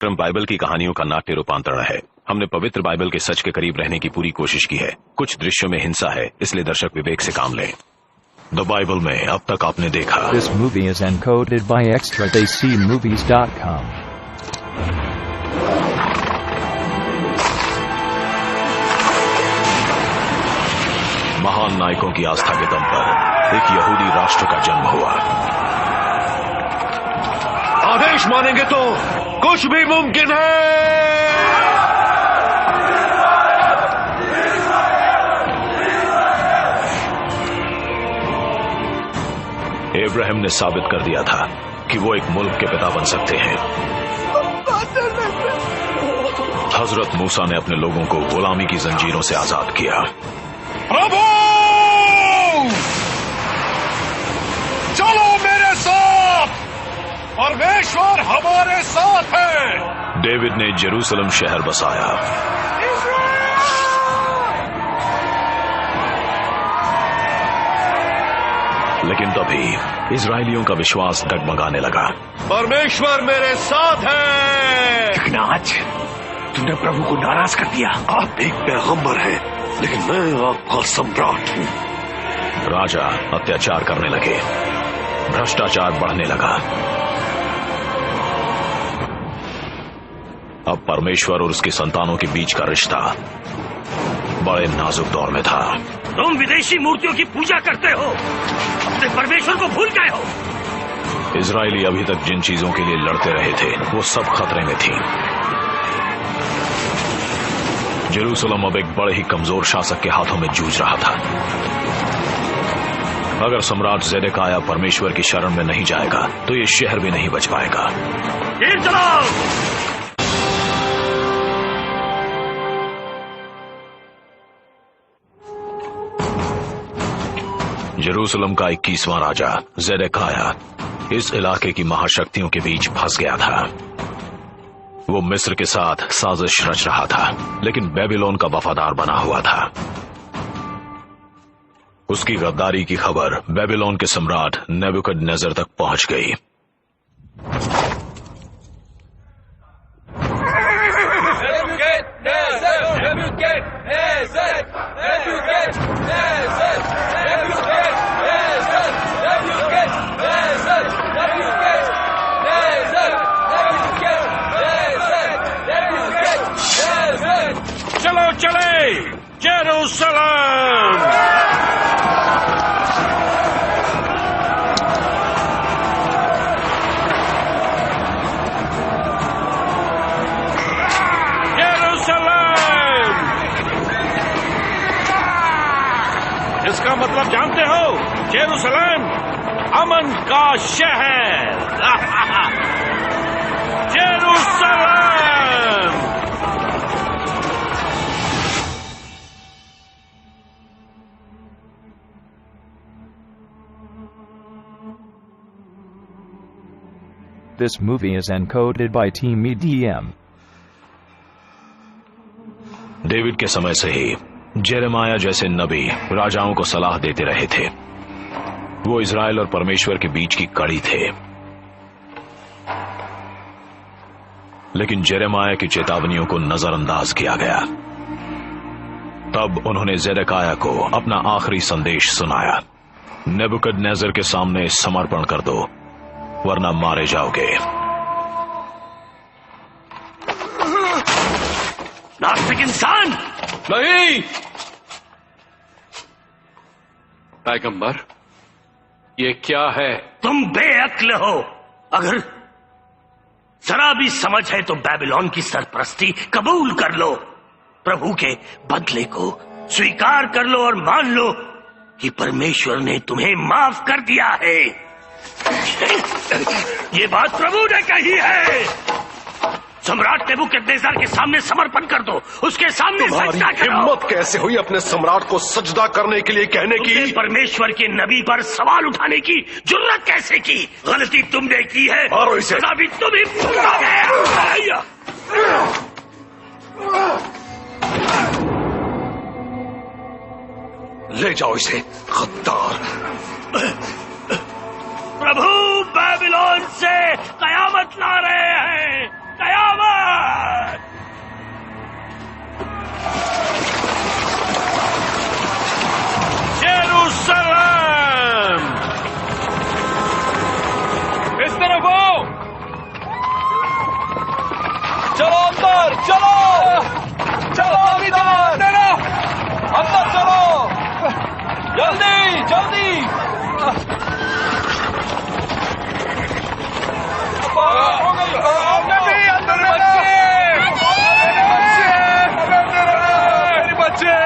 Bible की कहानियों का नाट्य रूपांतरण है। हमने पवित्र बाइबल के सच के करीब रहने की पूरी कोशिश की है। कुछ दृश्यों में हिंसा है, इसलिए दर्शक विवेक से काम लें। द बाइबल में अब तक आपने देखा। This movie is encoded by extradaycmovies.com. महान नायकों की आस्था के दम पर एक यहूदी राष्ट्र का जन्म हुआ। आदेश मानेंगे तो कुछ भी मुमकिन है। इब्राहिम ने साबित कर दिया था कि वो एक मुल्क के पिता बन सकते हैं। हजरत मूसा ने अपने लोगों को गुलामी की जंजीरों से आजाद किया। प्रभु चलो मेरे साथ, परमेश्वर हमारे साथ है। डेविड ने जेरूसलम शहर बसाया। लेकिन तभी इजरायलियों का विश्वास डगमगाने लगा। परमेश्वर मेरे साथ है। लेकिन आज तूने प्रभु को नाराज कर दिया। आप एक पैगंबर हैं, लेकिन मैं आपका सम्राट हूं। राजा अत्याचार करने लगे, भ्रष्टाचार बढ़ने लगा। अब परमेश्वर और उसकी संतानों के बीच का रिश्ता बड़े नाजुक दौर में था। तुम विदेशी मूर्तियों की पूजा करते हो, अपने परमेश्वर को भूल गए हो। इजरायली अभी तक जिन चीजों के लिए लड़ते रहे थे वो सब खतरे में थी। जेरूसलम अब एक बड़े ही कमजोर शासक के हाथों में जूझ रहा था। अगर सम्राट ज़ेदेकिय्याह परमेश्वर की शरण में नहीं जाएगा तो ये शहर भी नहीं बच पाएगा। तीर चलाओ। जेरूसलम का 21वां राजा ज़ेदेकिय्याह इस इलाके की महाशक्तियों के बीच फंस गया था। वो मिस्र के साथ साजिश रच रहा था, लेकिन बेबीलोन का वफादार बना हुआ था। उसकी गद्दारी की खबर बेबीलोन के सम्राट नेबुकदनेस्सर तक पहुंच गई। चलो चले जेरूसलम। इसका मतलब जानते हो, जेरूसलम अमन का शहर। Jerusalem. This movie is encoded by Team EDM. David के समय से ही जेरेमाया जैसे नबी राजाओं को सलाह देते रहे थे। वो इजराइल और परमेश्वर के बीच की कड़ी थे। लेकिन जेरेमाया की चेतावनियों को नजरअंदाज किया गया। तब उन्होंने ज़ेदेकिय्याह को अपना आखिरी संदेश सुनाया। नेबुकदनेस्सर के सामने समर्पण कर दो, वरना मारे जाओगे। नास्तिक इंसान। नहीं पैगंबर, ये क्या है? तुम बेअक्ल हो। अगर जरा भी समझ है तो बेबीलोन की सरपरस्ती कबूल कर लो, प्रभु के बदले को स्वीकार कर लो और मान लो कि परमेश्वर ने तुम्हें माफ कर दिया है। ये बात प्रभु ने कही है। सम्राट नेबुकदनेस्सर के सामने समर्पण कर दो, उसके सामने सजदा करो। हिम्मत कैसे हुई अपने सम्राट को सजदा करने के लिए कहने की? परमेश्वर के नबी पर सवाल उठाने की जुर्रत कैसे की? गलती तुमने की है, मारो इसे। सजा भी तुम ही भुगतोगे। ले जाओ इसे, गद्दार। प्रभु बेबीलोन से कयामत ला रहे हैं। कयामत। अंदर चलो, चलो अंदर, अंदर चलो, जल्दी जल्दी। हो गई, अंदर बच्चे,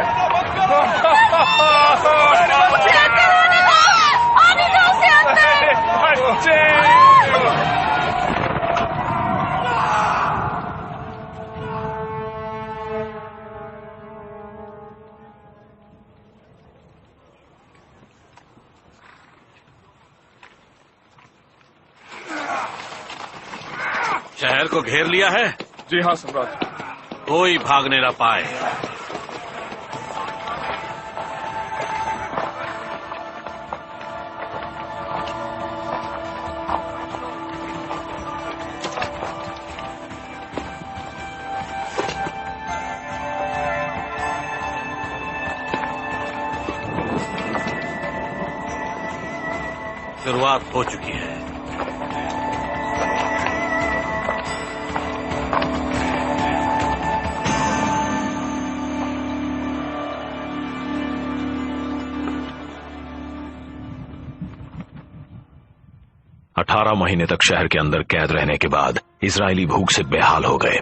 शहर को घेर लिया है? जी हाँ सम्राट। कोई भागने न पाए। शुरुआत हो चुकी है। अठारह महीने तक शहर के अंदर कैद रहने के बाद इजरायली भूख से बेहाल हो गए।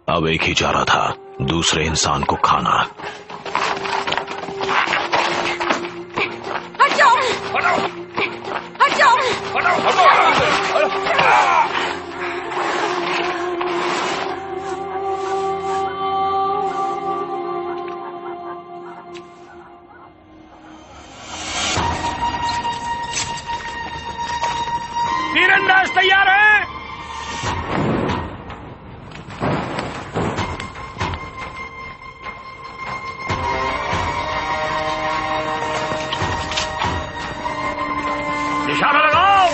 अब एक ही चारा था, दूसरे इंसान को खाना। तीरंदाज तैयार है? निशाना लगाओ।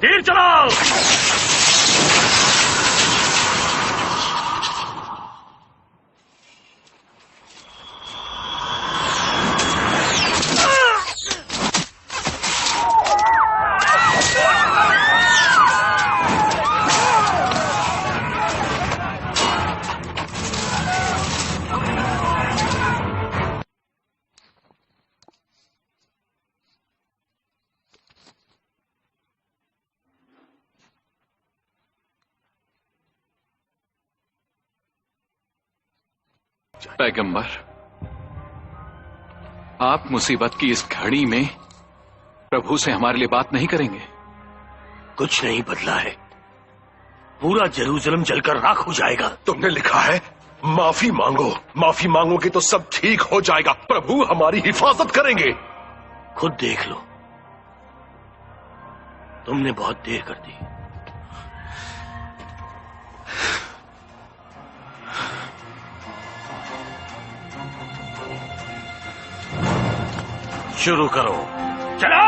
तीर चलाओ। पैगंबर, आप मुसीबत की इस घड़ी में प्रभु से हमारे लिए बात नहीं करेंगे? कुछ नहीं बदला है। पूरा जेरूसलम जलकर राख हो जाएगा। तुमने लिखा है माफी मांगो, माफी मांगोगे तो सब ठीक हो जाएगा। प्रभु हमारी हिफाजत करेंगे। खुद देख लो, तुमने बहुत देर कर दी। शुरू करो। चलो।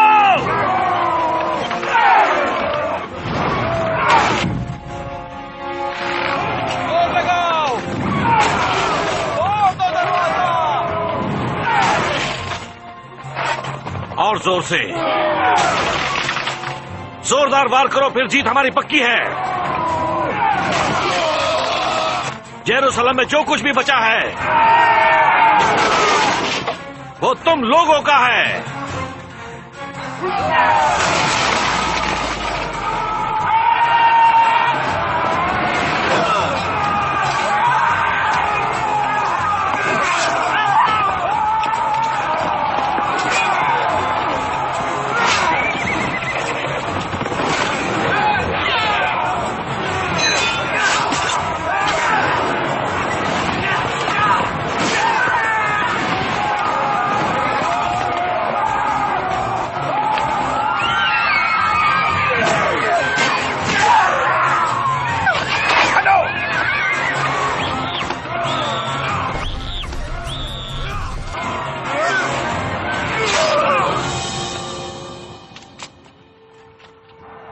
और जोर से, जोरदार वार करो, फिर जीत हमारी पक्की है। जेरूसलम में जो कुछ भी बचा है वो तुम लोगों का है।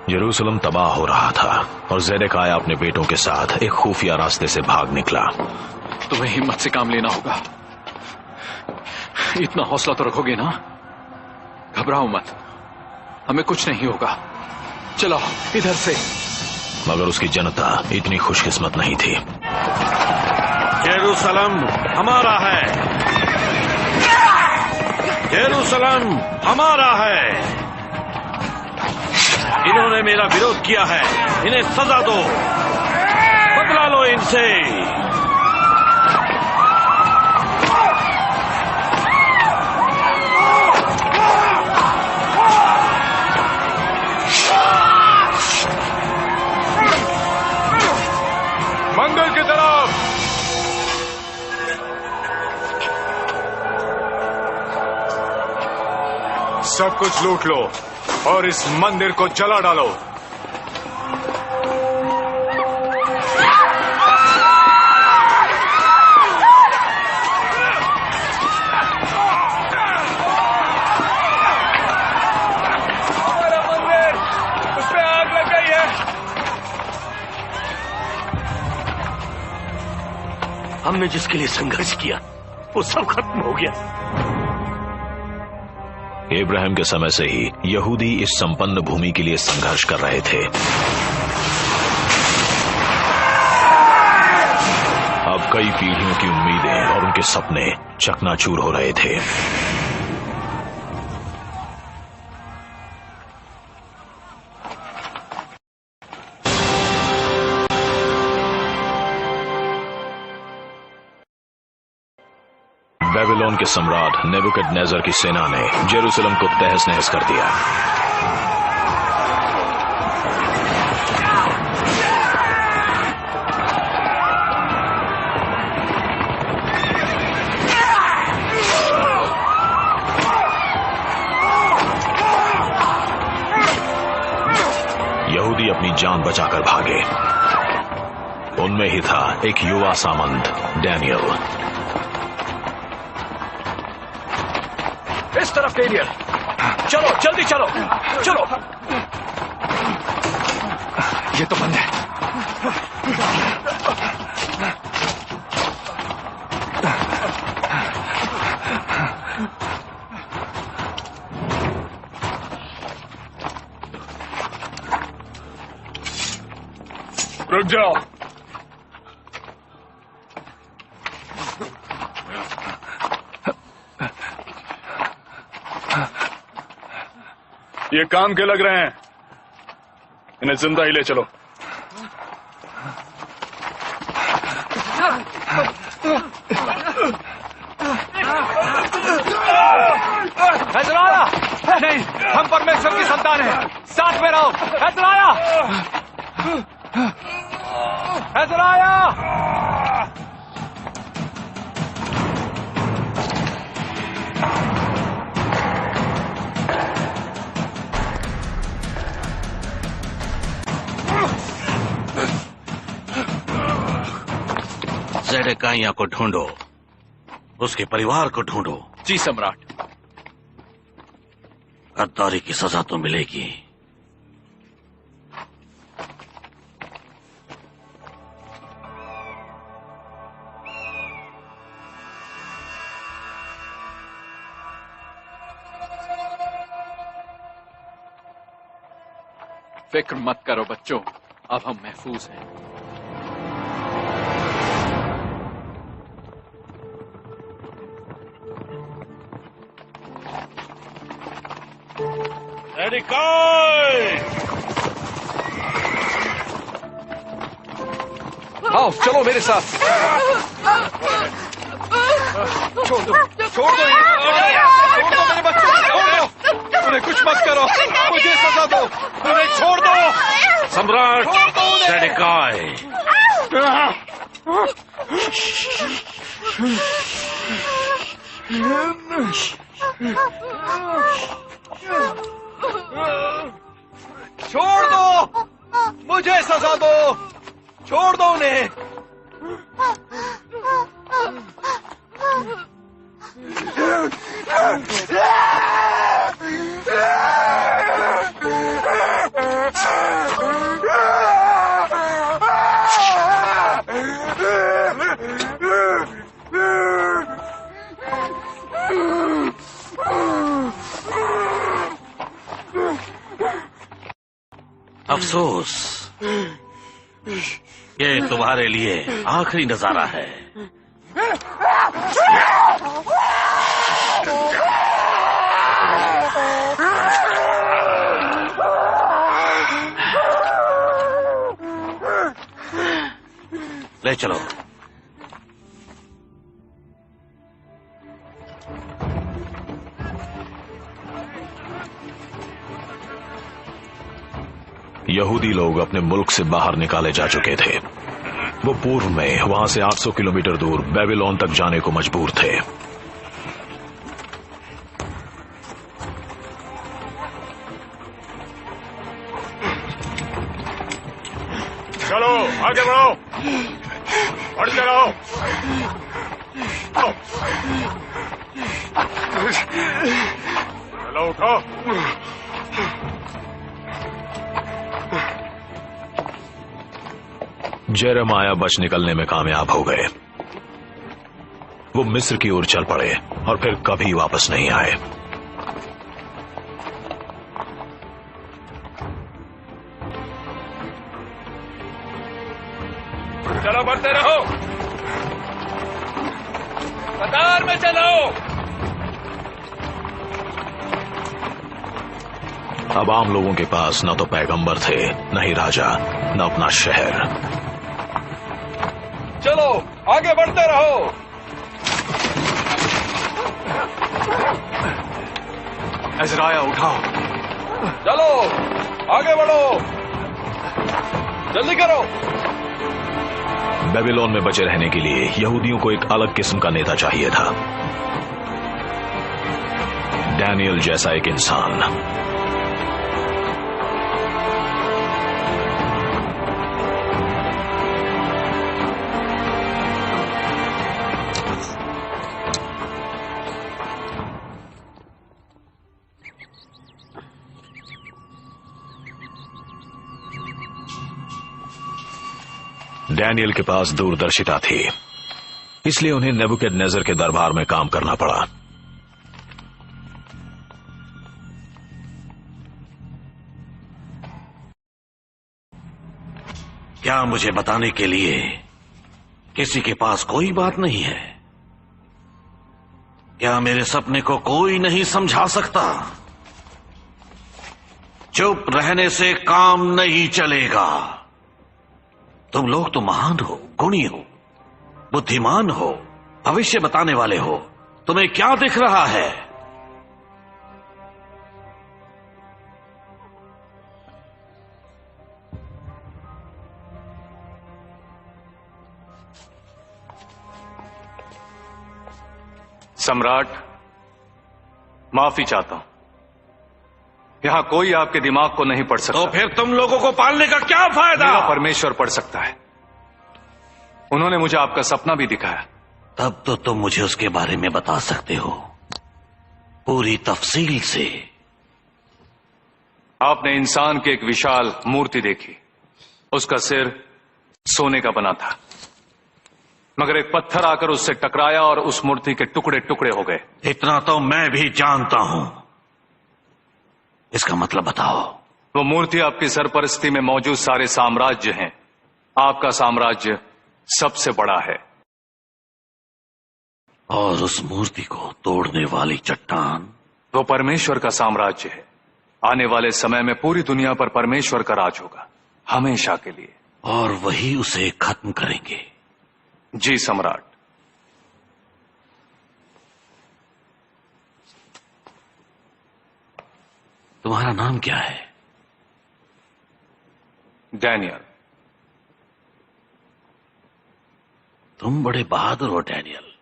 यरूशलेम तबाह हो रहा था और ज़ेदेकिया अपने बेटों के साथ एक खुफिया रास्ते से भाग निकला। तुम्हें हिम्मत से काम लेना होगा। इतना हौसला तो रखोगे ना? घबराओ मत, हमें कुछ नहीं होगा। चलो इधर से। मगर उसकी जनता इतनी खुशकिस्मत नहीं थी। जेरूसलम हमारा है, जेरूसलम हमारा है। इन्होंने मेरा विरोध किया है, इन्हें सजा दो, बदला लो इनसे। मंदिर की तरफ। सब कुछ लूट लो और इस मंदिर को जला डालो। हमारा मंदिर, उस पे आग लग गई है। हमने जिसके लिए संघर्ष किया वो सब खत्म हो गया। इब्राहिम के समय से ही यहूदी इस संपन्न भूमि के लिए संघर्ष कर रहे थे। अब कई पीढ़ियों की उम्मीदें और उनके सपने चकनाचूर हो रहे थे। बेबीलोन के सम्राट नेबुकदनेस्सर की सेना ने जेरूसलम को तहस नहस कर दिया। यहूदी अपनी जान बचाकर भागे। उनमें ही था एक युवा सामंत डैनियल। इस तरफ डेनियल, चलो जल्दी चलो चलो। ये तो बंद है। रुक जाओ। ये काम के लग रहे हैं, इन्हें जिंदा ही ले चलो। हैजराया, नहीं, हम परमेश्वर की संतान हैं, साथ में रहो। हैजराया, हैजराया। ज़ेडेकिय्याह को ढूंढो, उसके परिवार को ढूंढो। जी सम्राट। गद्दारी की सजा तो मिलेगी। फिक्र मत करो बच्चों, अब हम महफूज हैं। आओ चलो मेरे साथ। छोड़ दो, छोड़ दो मेरे बच्चों को, छोड़ दो। उन्हें कुछ मत करो, मुझे सजा दो, उन्हें छोड़ दो। सम्राट ज़ेडेकिय्याह, छोड़ दो, मुझे सजा दो, छोड़ दो उन्हें। अफसोस, ये तुम्हारे लिए आखिरी नजारा है। ले चलो। यहूदी लोग अपने मुल्क से बाहर निकाले जा चुके थे। वो पूर्व में वहां से 800 किलोमीटर दूर बेबीलोन तक जाने को मजबूर थे। चलो आगे बढ़ो, बढ़ते रहो। चलो उठो। जेरेमाया बच निकलने में कामयाब हो गए। वो मिस्र की ओर चल पड़े और फिर कभी वापस नहीं आए। चलो बढ़ते रहो, कतार में चलो। अब आम लोगों के पास न तो पैगंबर थे, न ही राजा, न अपना शहर। चलो आगे बढ़ते रहो। अज़राया उठाओ। चलो आगे बढ़ो, जल्दी करो। बेबीलोन में बचे रहने के लिए यहूदियों को एक अलग किस्म का नेता चाहिए था। डैनियल जैसा एक इंसान। डैनियल के पास दूरदर्शिता थी, इसलिए उन्हें नेबुकदनेस्सर के दरबार में काम करना पड़ा। क्या मुझे बताने के लिए किसी के पास कोई बात नहीं है? क्या मेरे सपने को कोई नहीं समझा सकता? चुप रहने से काम नहीं चलेगा। तुम लोग तो महान हो, गुणी हो, बुद्धिमान हो, भविष्य बताने वाले हो। तुम्हें क्या दिख रहा है? सम्राट, माफी चाहता हूं। यहां कोई आपके दिमाग को नहीं पढ़ सकता। तो फिर तुम लोगों को पालने का क्या फायदा? मेरा परमेश्वर पढ़ सकता है। उन्होंने मुझे आपका सपना भी दिखाया। तब तो तुम मुझे उसके बारे में बता सकते हो, पूरी तफसील से। आपने इंसान की एक विशाल मूर्ति देखी। उसका सिर सोने का बना था, मगर एक पत्थर आकर उससे टकराया और उस मूर्ति के टुकड़े टुकड़े हो गए। इतना तो मैं भी जानता हूं। इसका मतलब बताओ। वो मूर्ति आपकी सरपरस्ती में मौजूद सारे साम्राज्य हैं। आपका साम्राज्य सबसे बड़ा है। और उस मूर्ति को तोड़ने वाली चट्टान? वो परमेश्वर का साम्राज्य है। आने वाले समय में पूरी दुनिया पर परमेश्वर का राज होगा, हमेशा के लिए। और वही उसे खत्म करेंगे। जी सम्राट। तुम्हारा नाम क्या है? डैनियल। तुम बड़े बहादुर हो डैनियल।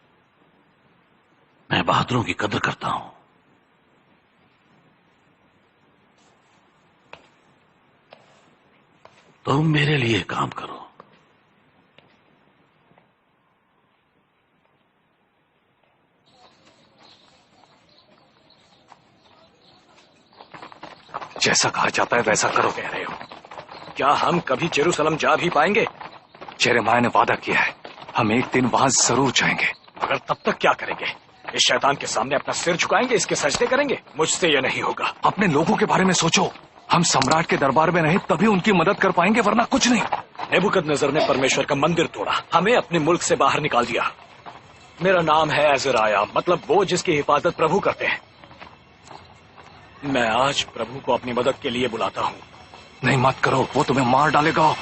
मैं बहादुरों की कदर करता हूं। तुम मेरे लिए काम करो। जैसा कहा जाता है वैसा करो। कह रहे हो? क्या हम कभी जेरूसलम जा भी पाएंगे? जेरेमाया ने वादा किया है, हम एक दिन वहां जरूर जाएंगे। मगर तब तक क्या करेंगे? इस शैतान के सामने अपना सिर झुकाएंगे, इसके सजदे करेंगे? मुझसे यह नहीं होगा। अपने लोगों के बारे में सोचो। हम सम्राट के दरबार में रहे तभी उनकी मदद कर पाएंगे, वरना कुछ नहीं। नेबुकदनेस्सर ने परमेश्वर का मंदिर तोड़ा, हमें अपने मुल्क से बाहर निकाल दिया। मेरा नाम है अज़राया, मतलब वो जिसकी हिफाजत प्रभु करते हैं। मैं आज प्रभु को अपनी मदद के लिए बुलाता हूँ। नहीं, मत करो, वो तुम्हें मार डालेगा।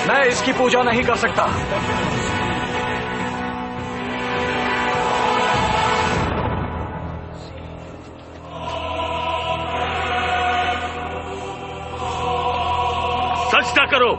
मैं इसकी पूजा नहीं कर सकता। सजदा करो।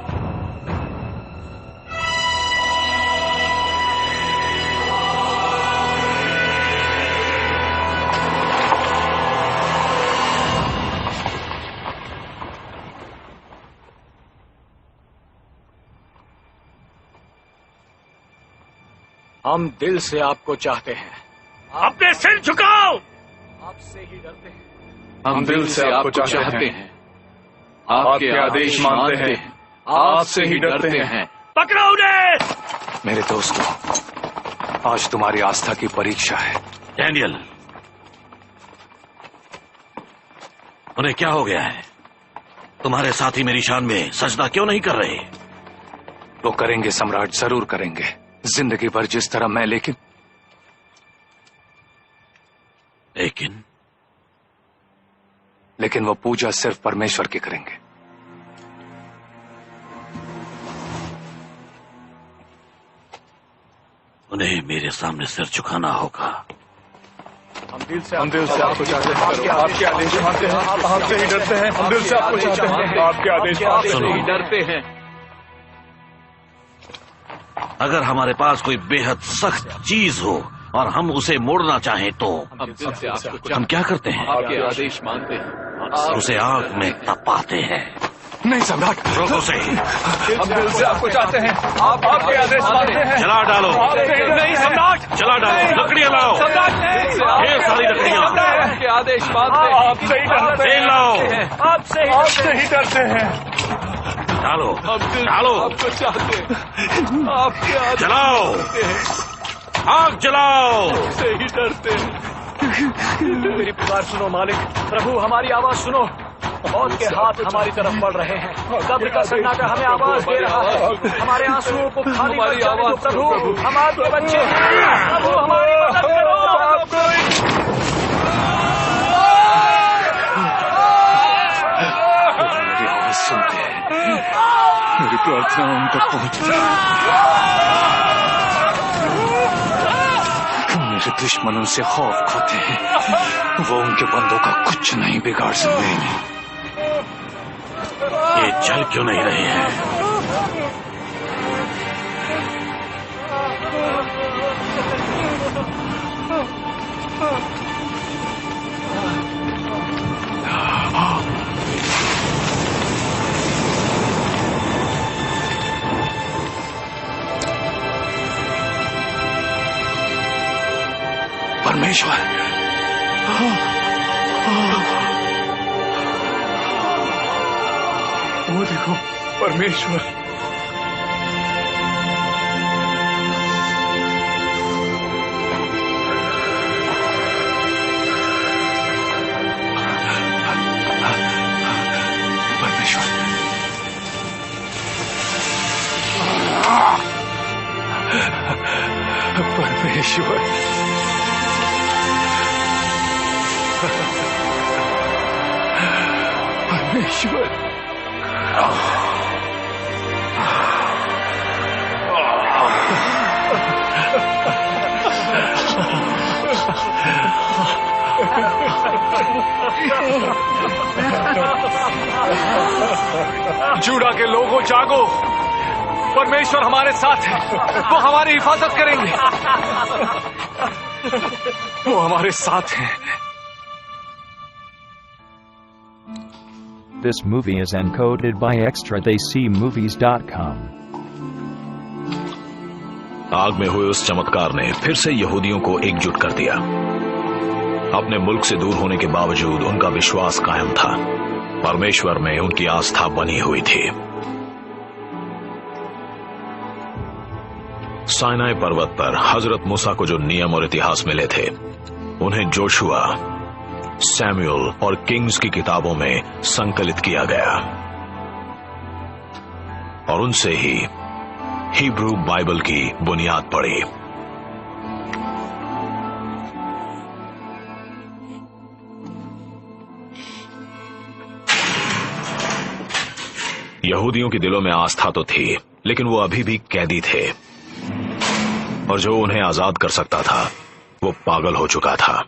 हम दिल से आपको चाहते हैं। अपने सिर झुकाओ। आपसे ही डरते हैं। हम दिल से आपको चाहते हैं, आपके आदेश मानते हैं, आपसे ही डरते हैं। पकड़ो उन्हें। मेरे दोस्तों, आज तुम्हारी आस्था की परीक्षा है। डैनियल, उन्हें क्या हो गया है? तुम्हारे साथी मेरी शान में सजदा क्यों नहीं कर रहे? वो करेंगे सम्राट, जरूर करेंगे, जिंदगी भर जिस तरह मैं। लेकिन लेकिन वो पूजा सिर्फ परमेश्वर की करेंगे। उन्हें मेरे सामने सिर झुकाना होगा। हम दिल से आपको चाहते हैं, आपके आदेश मानते हैं, आपसे ही डरते हैं। हम दिल से आपको चाहते हैं, आपके आदेश मानते हैं, डरते हैं। अगर हमारे पास कोई बेहद सख्त चीज हो और हम उसे मोड़ना चाहें तो हम क्या करते हैं? आपके आदेश मानते हैं, उसे आग में तपाते हैं। नहीं सम्राट, रोको से। हम दिल से आपको चाहते हैं, आपके आदेश मानते हैं। जला डालो। नहीं सम्राट, जला डालो। लकड़ियां लाओ। ढेर सारी लकड़ियां। आपके आदेश मानते हैं, आपसे ही डरते हैं, आपसे ही डरते हैं। डालो डालो। आपको चाहते हैं, आपके आदेश जलाओ, आग जलाओ। से ही डरते हैं। मेरी पुकार सुनो मालिक। प्रभु, हमारी आवाज सुनो। मौत के हाथ हमारी तरफ बढ़ रहे हैं। कब्र का सन्नाटा हमें आवाज दे रहा है। हमारे आंसुओं को खाली कर जाने दो प्रभु। हम आपके बच्चे हैं। प्रभु, हमारी मदद करो। मेरी आवाज सुनते हैं, मेरी प्रार्थना उन तक पहुंचती है। मेरे दुश्मन उनसे खौफ खाते हैं, वो उनके बंदों का कुछ नहीं बिगाड़ सकते। ये चल क्यों नहीं रहे हैं? परमेश्वर, वो देखो, परमेश्वर। परमेश्वर, परमेश्वर। जूडा के लोगों जागो, परमेश्वर हमारे साथ है, वो हमारी हिफाजत करेंगे, वो हमारे साथ हैं। This movie is encoded by extradaycmovies.com. आग में हुए उस चमत्कार ने फिर से यहूदियों को एकजुट कर दिया। अपने मुल्क से दूर होने के बावजूद उनका विश्वास कायम था। परमेश्वर में उनकी आस्था बनी हुई थी। साइनाई पर्वत पर हजरत मूसा को जो नियम और इतिहास मिले थे, उन्हें जोशुआ, सैमुअल और किंग्स की किताबों में संकलित किया गया और उनसे ही हिब्रू बाइबल की बुनियाद पड़ी। यहूदियों के दिलों में आस्था तो थी, लेकिन वो अभी भी कैदी थे और जो उन्हें आजाद कर सकता था वो पागल हो चुका था।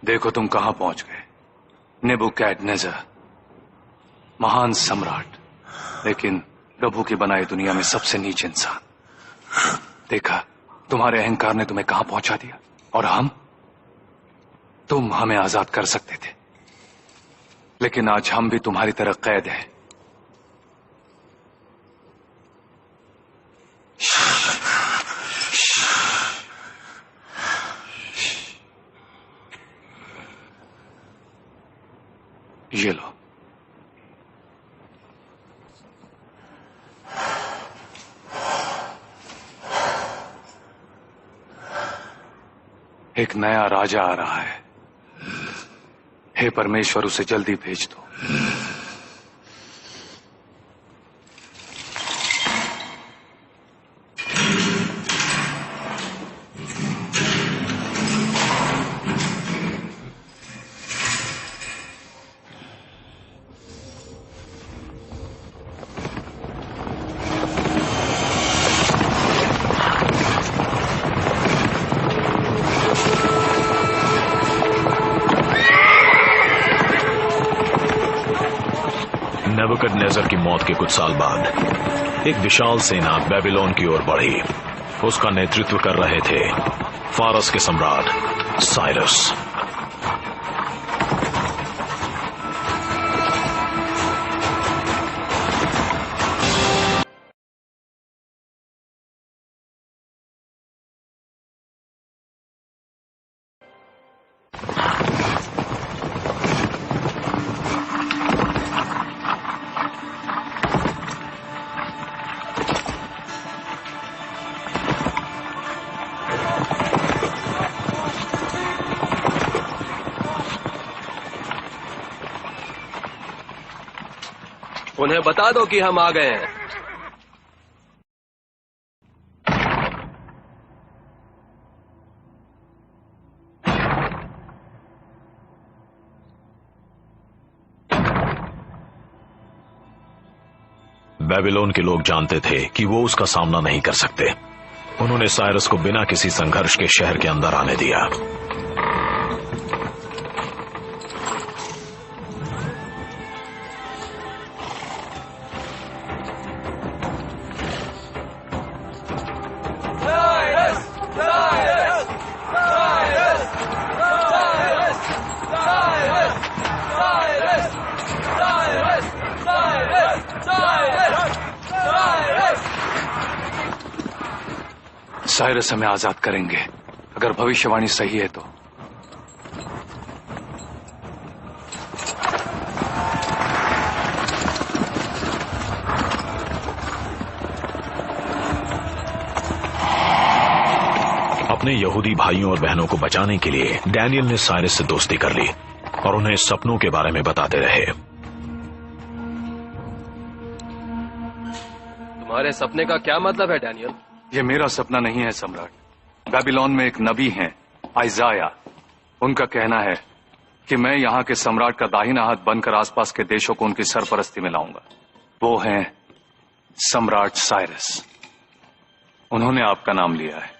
देखो तुम कहां पहुंच गए। नेबुकदनेस्सर, महान सम्राट, लेकिन प्रभु की बनाई दुनिया में सबसे नीच इंसान। देखा, तुम्हारे अहंकार ने तुम्हें कहां पहुंचा दिया। और तुम हमें आजाद कर सकते थे, लेकिन आज हम भी तुम्हारी तरह कैद हैं। ये लो। एक नया राजा आ रहा है। हे परमेश्वर, उसे जल्दी भेज दो। नेबुकदनेस्सर की मौत के कुछ साल बाद एक विशाल सेना बेबीलोन की ओर बढ़ी। उसका नेतृत्व कर रहे थे फारस के सम्राट साइरस। उन्हें बता दो कि हम आ गए हैं। बेबीलोन के लोग जानते थे कि वो उसका सामना नहीं कर सकते। उन्होंने साइरस को बिना किसी संघर्ष के शहर के अंदर आने दिया। साइरस हमें आजाद करेंगे, अगर भविष्यवाणी सही है तो। अपने यहूदी भाइयों और बहनों को बचाने के लिए डैनियल ने साइरस से दोस्ती कर ली और उन्हें सपनों के बारे में बताते रहे। तुम्हारे सपने का क्या मतलब है डैनियल? ये मेरा सपना नहीं है सम्राट। बेबीलोन में एक नबी हैं, आइजाया। उनका कहना है कि मैं यहाँ के सम्राट का दाहिना हाथ बनकर आसपास के देशों को उनकी सरपरस्ती में लाऊंगा। वो हैं सम्राट साइरस। उन्होंने आपका नाम लिया है,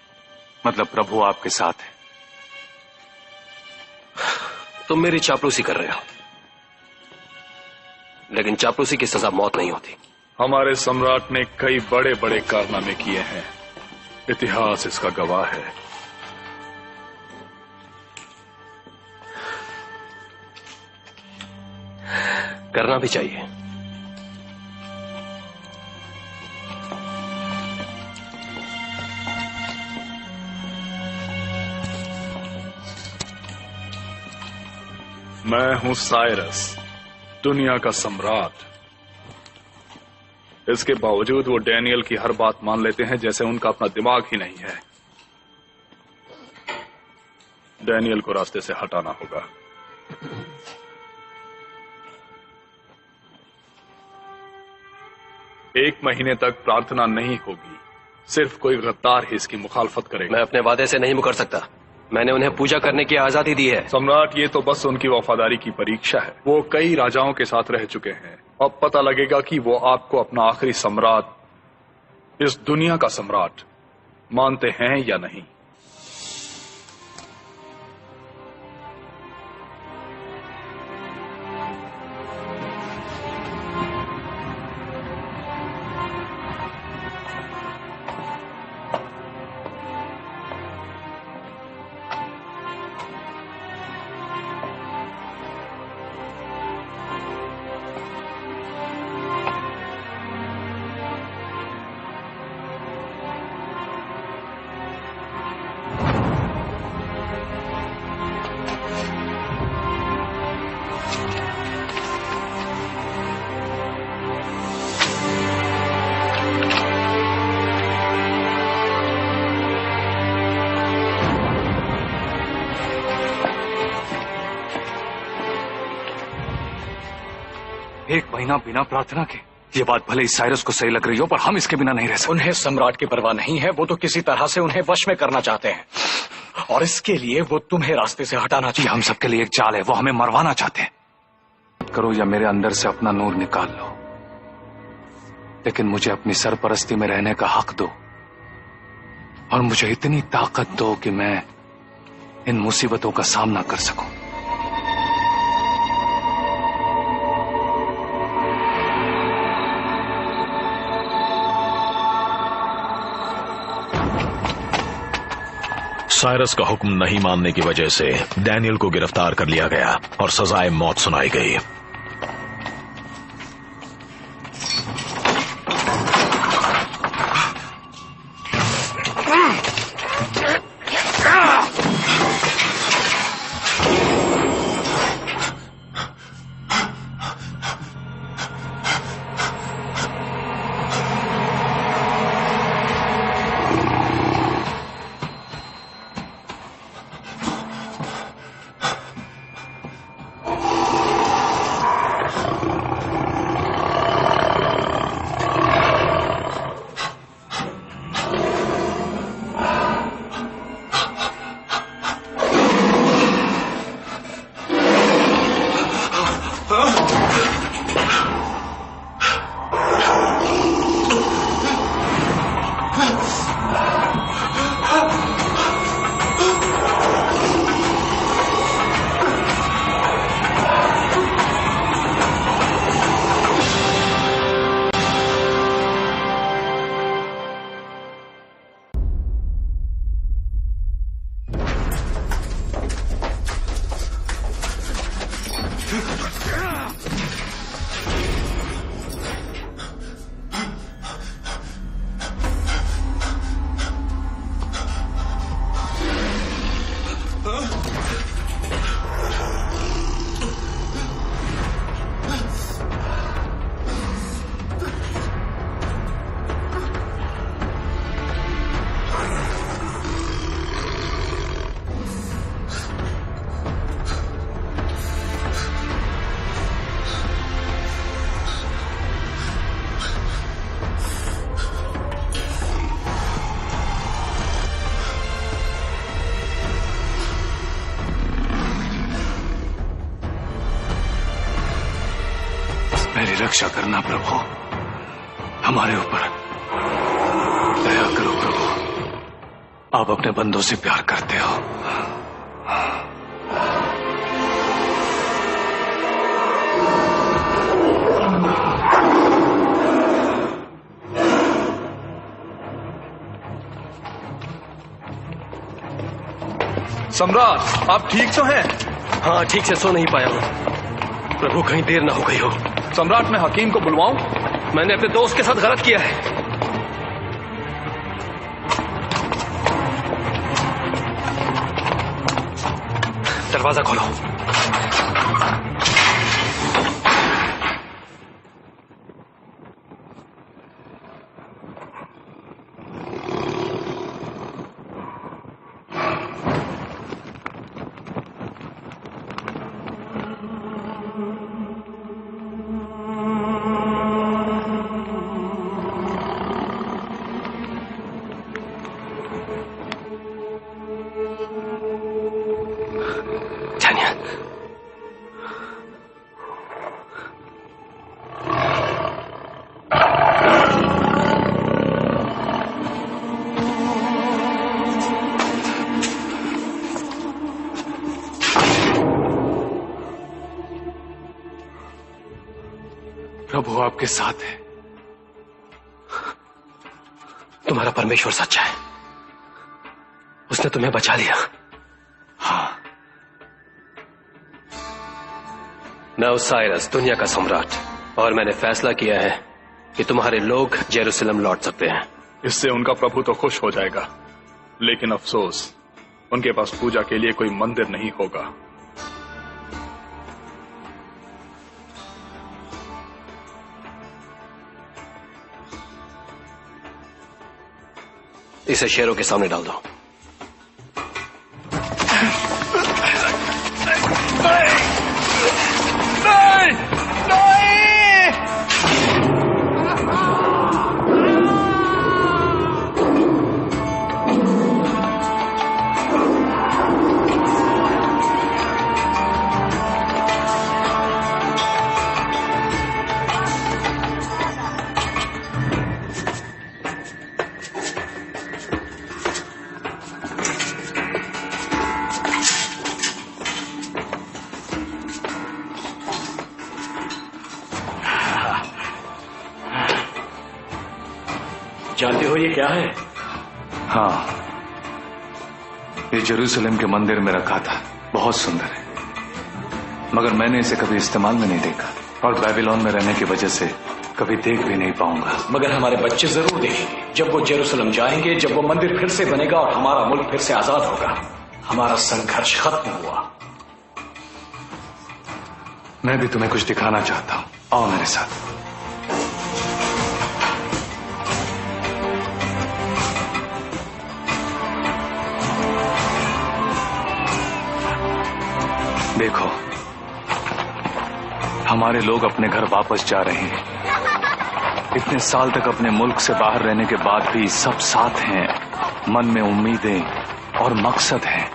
मतलब प्रभु आपके साथ है। तुम मेरी चापलूसी कर रहे हो, लेकिन चापलूसी की सजा मौत नहीं होती। हमारे सम्राट ने कई बड़े बड़े कारनामे किए हैं, इतिहास इसका गवाह है। करना भी चाहिए। मैं हूं साइरस, दुनिया का सम्राट। इसके बावजूद वो डैनियल की हर बात मान लेते हैं जैसे उनका अपना दिमाग ही नहीं है। डैनियल को रास्ते से हटाना होगा। एक महीने तक प्रार्थना नहीं होगी, सिर्फ कोई गद्दार ही इसकी मुखालफत करेगा। मैं अपने वादे से नहीं मुकर सकता। मैंने उन्हें पूजा करने की आजादी दी है। सम्राट, ये तो बस उनकी वफादारी की परीक्षा है। वो कई राजाओं के साथ रह चुके हैं। अब पता लगेगा कि वो आपको अपना आखिरी सम्राट, इस दुनिया का सम्राट मानते हैं या नहीं। एक महीना बिना प्रार्थना के, ये बात भले ही साइरस को सही लग रही हो, पर हम इसके बिना नहीं रह सकते। उन्हें सम्राट की परवाह नहीं है। वो तो किसी तरह से उन्हें वश में करना चाहते हैं, और इसके लिए वो तुम्हें रास्ते से हटाना चाहिए। हम सबके लिए एक चाल है, वो हमें मरवाना चाहते हैं। करो या मेरे अंदर से अपना नूर निकाल लो, लेकिन मुझे अपनी सरपरस्ती में रहने का हक दो, और मुझे इतनी ताकत दो कि मैं इन मुसीबतों का सामना कर सकूं। साइरस का हुक्म नहीं मानने की वजह से डैनियल को गिरफ्तार कर लिया गया और सजाए मौत सुनाई गई। रक्षा करना प्रभु, हमारे ऊपर दया करो प्रभु। आप अपने बंदों से प्यार करते हो। सम्राट, आप ठीक तो हैं? हाँ, ठीक से सो नहीं पाया हूँ प्रभु, कहीं देर ना हो गई हो। सम्राट, मैं हकीम को बुलवाऊं? मैंने अपने दोस्त के साथ गलत किया है। दरवाजा खोलो। प्रभु आपके साथ है। तुम्हारा परमेश्वर सच्चा है, उसने तुम्हें बचा लिया। हाँ, मैं ओसाइरस, दुनिया का सम्राट, और मैंने फैसला किया है कि तुम्हारे लोग जेरूसलम लौट सकते हैं। इससे उनका प्रभु तो खुश हो जाएगा, लेकिन अफसोस, उनके पास पूजा के लिए कोई मंदिर नहीं होगा। इसे शेरों के सामने डाल दो। जानते हो ये क्या है? हाँ, ये जेरूसलम के मंदिर में रखा था, बहुत सुंदर है, मगर मैंने इसे कभी इस्तेमाल में नहीं देखा, और बेबीलोन में रहने की वजह से कभी देख भी नहीं पाऊंगा। मगर हमारे बच्चे जरूर देखेंगे जब वो जेरूसलम जाएंगे, जब वो मंदिर फिर से बनेगा और हमारा मुल्क फिर से आजाद होगा। हमारा संघर्ष खत्म हुआ। मैं भी तुम्हें कुछ दिखाना चाहता हूं, आओ मेरे साथ। देखो, हमारे लोग अपने घर वापस जा रहे हैं। इतने साल तक अपने मुल्क से बाहर रहने के बाद भी सब साथ हैं, मन में उम्मीदें और मकसद हैं।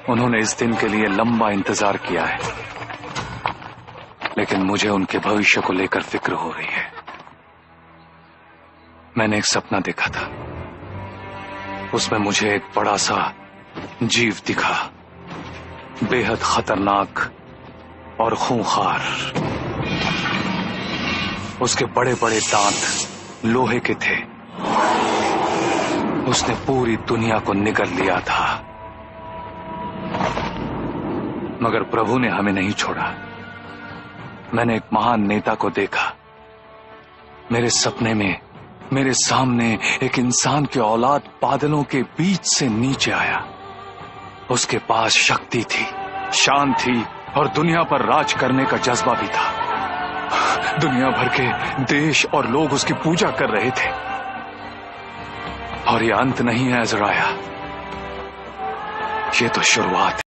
उन्होंने इस दिन के लिए लंबा इंतजार किया है, लेकिन मुझे उनके भविष्य को लेकर फिक्र हो रही है। मैंने एक सपना देखा था, उसमें मुझे एक बड़ा सा जीव दिखा, बेहद खतरनाक और खूंखार। उसके बड़े बड़े दांत लोहे के थे। उसने पूरी दुनिया को निगल लिया था, मगर प्रभु ने हमें नहीं छोड़ा। मैंने एक महान नेता को देखा। मेरे सपने में मेरे सामने एक इंसान की औलाद बादलों के बीच से नीचे आया। उसके पास शक्ति थी, शान थी और दुनिया पर राज करने का जज्बा भी था। दुनिया भर के देश और लोग उसकी पूजा कर रहे थे। और ये अंत नहीं है अज़राया, ये तो शुरुआत है।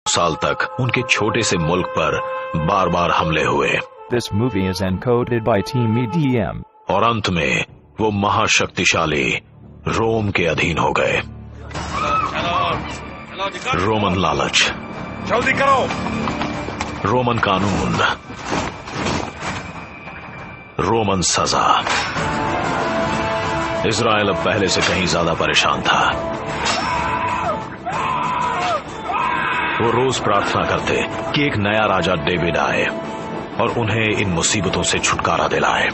साल तक उनके छोटे से मुल्क पर बार बार हमले हुए। This movie is encoded by Team EDM. और अंत में वो महाशक्तिशाली रोम के अधीन हो गए। रोमन लालच, जल्दी करो। रोमन कानून, रोमन सजा। इजराइल अब पहले से कहीं ज्यादा परेशान था। वो रोज प्रार्थना करते कि एक नया राजा डेविड आए और उन्हें इन मुसीबतों से छुटकारा दिलाए।